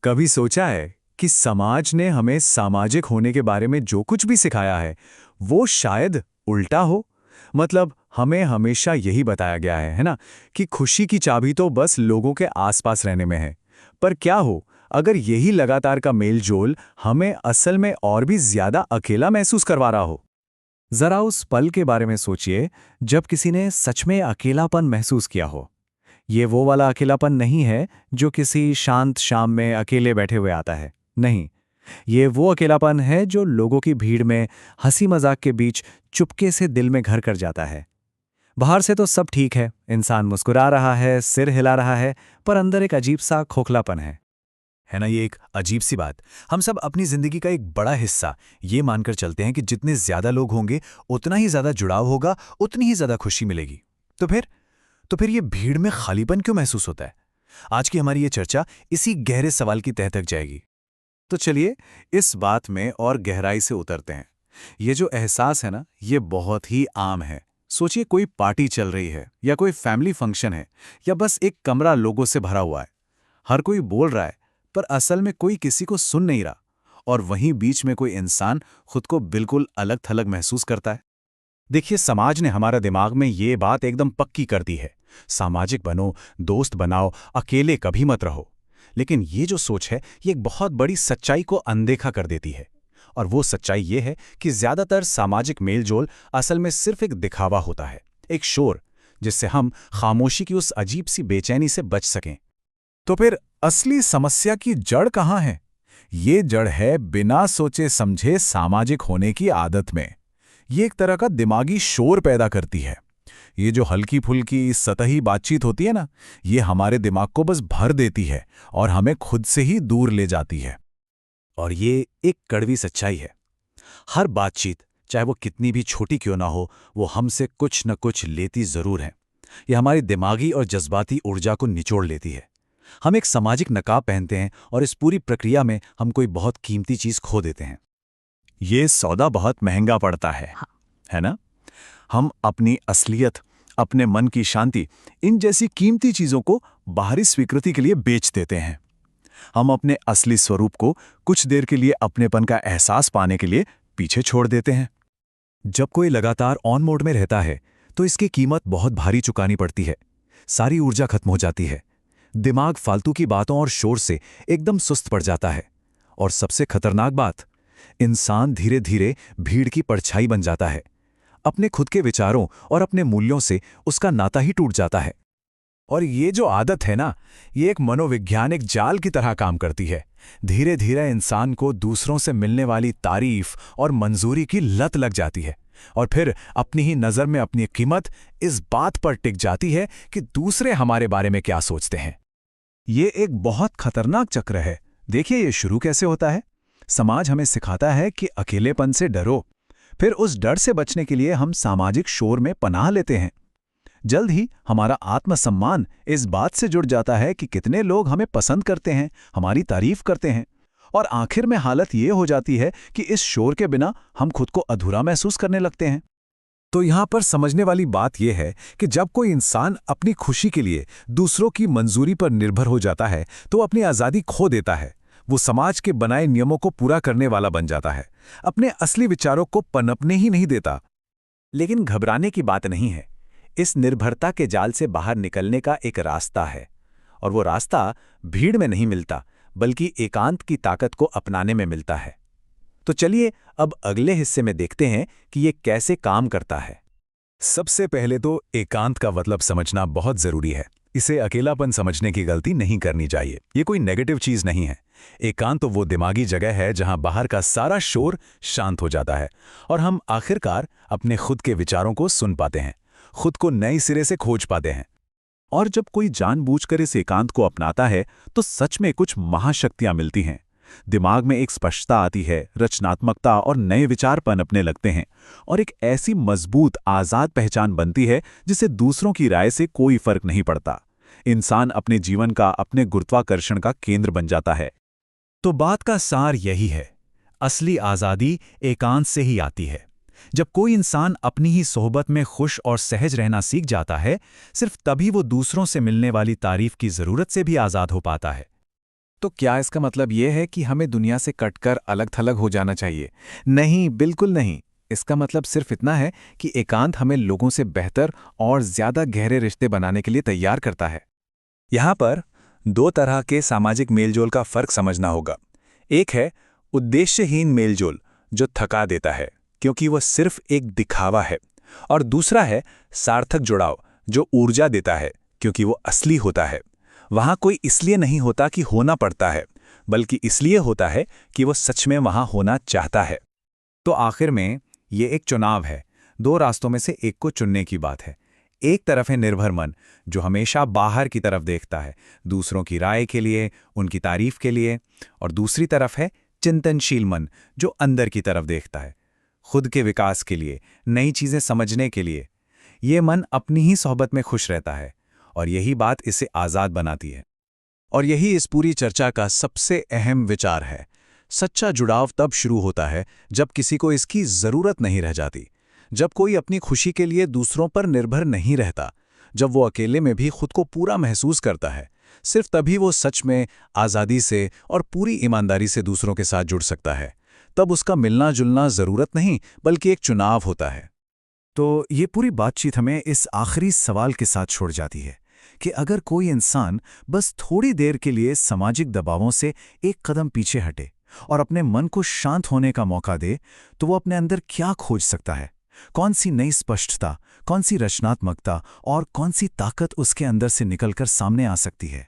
कभी सोचा है कि समाज ने हमें सामाजिक होने के बारे में जो कुछ भी सिखाया है वो शायद उल्टा हो। मतलब हमें हमेशा यही बताया गया है ना, कि खुशी की चाबी तो बस लोगों के आसपास रहने में है। पर क्या हो अगर यही लगातार का मेलजोल हमें असल में और भी ज्यादा अकेला महसूस करवा रहा हो। जरा उस पल के बारे में सोचिए जब किसी ने सच में अकेलापन महसूस किया हो। ये वो वाला अकेलापन नहीं है जो किसी शांत शाम में अकेले बैठे हुए आता है। नहीं, ये वो अकेलापन है जो लोगों की भीड़ में हंसी मजाक के बीच चुपके से दिल में घर कर जाता है। बाहर से तो सब ठीक है, इंसान मुस्कुरा रहा है, सिर हिला रहा है, पर अंदर एक अजीब सा खोखलापन है ना। ये एक अजीब सी बात। हम सब अपनी जिंदगी का एक बड़ा हिस्सा ये मानकर चलते हैं कि जितने ज्यादा लोग होंगे उतना ही ज्यादा जुड़ाव होगा, उतनी ही ज्यादा खुशी मिलेगी। तो फिर ये भीड़ में खालीपन क्यों महसूस होता है? आज की हमारी ये चर्चा इसी गहरे सवाल की तह तक जाएगी। तो चलिए इस बात में और गहराई से उतरते हैं। ये जो एहसास है ना, ये बहुत ही आम है। सोचिए कोई पार्टी चल रही है या कोई फैमिली फंक्शन है या बस एक कमरा लोगों से भरा हुआ है। हर कोई बोल रहा है पर असल में कोई किसी को सुन नहीं रहा। और वहीं बीच में कोई इंसान खुद को बिल्कुल अलग थलग महसूस करता है। देखिए, समाज ने हमारा दिमाग में ये बात एकदम पक्की कर दी है। सामाजिक बनो, दोस्त बनाओ, अकेले कभी मत रहो। लेकिन ये जो सोच है, ये एक बहुत बड़ी सच्चाई को अनदेखा कर देती है। और वो सच्चाई ये है कि ज्यादातर सामाजिक मेलजोल असल में सिर्फ एक दिखावा होता है, एक शोर, जिससे हम खामोशी की उस अजीब सी बेचैनी से बच सकें। तो फिर असली समस्या की जड़ कहाँ है? ये जड़ है बिना सोचे समझे सामाजिक होने की आदत में। ये एक तरह का दिमागी शोर पैदा करती है। ये जो हल्की फुल्की सतही बातचीत होती है ना, ये हमारे दिमाग को बस भर देती है और हमें खुद से ही दूर ले जाती है। और ये एक कड़वी सच्चाई है। हर बातचीत, चाहे वो कितनी भी छोटी क्यों ना हो, वो हमसे कुछ न कुछ लेती जरूर है। ये हमारी दिमागी और जज्बाती ऊर्जा को निचोड़ लेती है। हम एक सामाजिक नकाब पहनते हैं और इस पूरी प्रक्रिया में हम कोई बहुत कीमती चीज खो देते हैं। ये सौदा बहुत महंगा पड़ता है ना? हम अपनी असलियत, अपने मन की शांति, इन जैसी कीमती चीजों को बाहरी स्वीकृति के लिए बेच देते हैं। हम अपने असली स्वरूप को कुछ देर के लिए अपनेपन का एहसास पाने के लिए पीछे छोड़ देते हैं। जब कोई लगातार ऑन मोड में रहता है तो इसकी कीमत बहुत भारी चुकानी पड़ती है। सारी ऊर्जा खत्म हो जाती है। दिमाग फालतू की बातों और शोर से एकदम सुस्त पड़ जाता है। और सबसे खतरनाक बात, इंसान धीरे धीरे भीड़ की परछाई बन जाता है। अपने खुद के विचारों और अपने मूल्यों से उसका नाता ही टूट जाता है। और ये जो आदत है ना, ये एक मनोवैज्ञानिक जाल की तरह काम करती है। धीरे धीरे इंसान को दूसरों से मिलने वाली तारीफ और मंजूरी की लत लग जाती है। और फिर अपनी ही नज़र में अपनी कीमत इस बात पर टिक जाती है कि दूसरे हमारे बारे में क्या सोचते हैं। ये एक बहुत खतरनाक चक्र है। देखिए ये शुरू कैसे होता है। समाज हमें सिखाता है कि अकेलेपन से डरो। फिर उस डर से बचने के लिए हम सामाजिक शोर में पनाह लेते हैं। जल्द ही हमारा आत्मसम्मान इस बात से जुड़ जाता है कि कितने लोग हमें पसंद करते हैं, हमारी तारीफ करते हैं। और आखिर में हालत ये हो जाती है कि इस शोर के बिना हम खुद को अधूरा महसूस करने लगते हैं। तो यहाँ पर समझने वाली बात यह है कि जब कोई इंसान अपनी खुशी के लिए दूसरों की मंजूरी पर निर्भर हो जाता है तो अपनी आज़ादी खो देता है। वो समाज के बनाए नियमों को पूरा करने वाला बन जाता है, अपने असली विचारों को पनपने ही नहीं देता। लेकिन घबराने की बात नहीं है। इस निर्भरता के जाल से बाहर निकलने का एक रास्ता है। और वो रास्ता भीड़ में नहीं मिलता, बल्कि एकांत की ताकत को अपनाने में मिलता है। तो चलिए अब अगले हिस्से में देखते हैं कि ये कैसे काम करता है। सबसे पहले तो एकांत का मतलब समझना बहुत जरूरी है। इसे अकेलापन समझने की गलती नहीं करनी चाहिए। ये कोई नेगेटिव चीज नहीं है। एकांत तो वो दिमागी जगह है जहां बाहर का सारा शोर शांत हो जाता है और हम आखिरकार अपने खुद के विचारों को सुन पाते हैं, खुद को नए सिरे से खोज पाते हैं। और जब कोई जानबूझकर इस एकांत को अपनाता है तो सच में कुछ महाशक्तियां मिलती हैं। दिमाग में एक स्पष्टता आती है, रचनात्मकता और नए विचार पनपने लगते हैं। और एक ऐसी मजबूत आज़ाद पहचान बनती है जिसे दूसरों की राय से कोई फर्क नहीं पड़ता। इंसान अपने जीवन का, अपने गुरुत्वाकर्षण का केंद्र बन जाता है। तो बात का सार यही है, असली आज़ादी एकांत से ही आती है। जब कोई इंसान अपनी ही सोहबत में खुश और सहज रहना सीख जाता है, सिर्फ तभी वो दूसरों से मिलने वाली तारीफ की ज़रूरत से भी आज़ाद हो पाता है। तो क्या इसका मतलब ये है कि हमें दुनिया से कटकर अलग-थलग हो जाना चाहिए? नहीं, बिल्कुल नहीं। इसका मतलब सिर्फ इतना है कि एकांत हमें लोगों से बेहतर और ज़्यादा गहरे रिश्ते बनाने के लिए तैयार करता है। यहाँ पर दो तरह के सामाजिक मेलजोल का फर्क समझना होगा। एक है उद्देश्यहीन मेलजोल, जो थका देता है क्योंकि वह सिर्फ एक दिखावा है, और दूसरा है सार्थक जुड़ाव, जो ऊर्जा देता है क्योंकि वो असली होता है। वहाँ कोई इसलिए नहीं होता कि होना पड़ता है, बल्कि इसलिए होता है कि वो सच में वहाँ होना चाहता है। तो आखिर में ये एक चुनाव है। दो रास्तों में से एक को चुनने की बात है। एक तरफ है निर्भर मन, जो हमेशा बाहर की तरफ देखता है, दूसरों की राय के लिए, उनकी तारीफ के लिए। और दूसरी तरफ है चिंतनशील मन, जो अंदर की तरफ देखता है, खुद के विकास के लिए, नई चीजें समझने के लिए। ये मन अपनी ही सोहबत में खुश रहता है, और यही बात इसे आज़ाद बनाती है। और यही इस पूरी चर्चा का सबसे अहम विचार है। सच्चा जुड़ाव तब शुरू होता है जब किसी को इसकी जरूरत नहीं रह जाती, जब कोई अपनी खुशी के लिए दूसरों पर निर्भर नहीं रहता, जब वो अकेले में भी खुद को पूरा महसूस करता है। सिर्फ तभी वो सच में आज़ादी से और पूरी ईमानदारी से दूसरों के साथ जुड़ सकता है। तब उसका मिलना जुलना जरूरत नहीं, बल्कि एक चुनाव होता है। तो ये पूरी बातचीत हमें इस आखिरी सवाल के साथ छोड़ जाती है कि अगर कोई इंसान बस थोड़ी देर के लिए सामाजिक दबावों से एक कदम पीछे हटे और अपने मन को शांत होने का मौका दे, तो वो अपने अंदर क्या खोज सकता है? कौन सी नई स्पष्टता, कौन सी रचनात्मकता और कौन सी ताकत उसके अंदर से निकलकर सामने आ सकती है?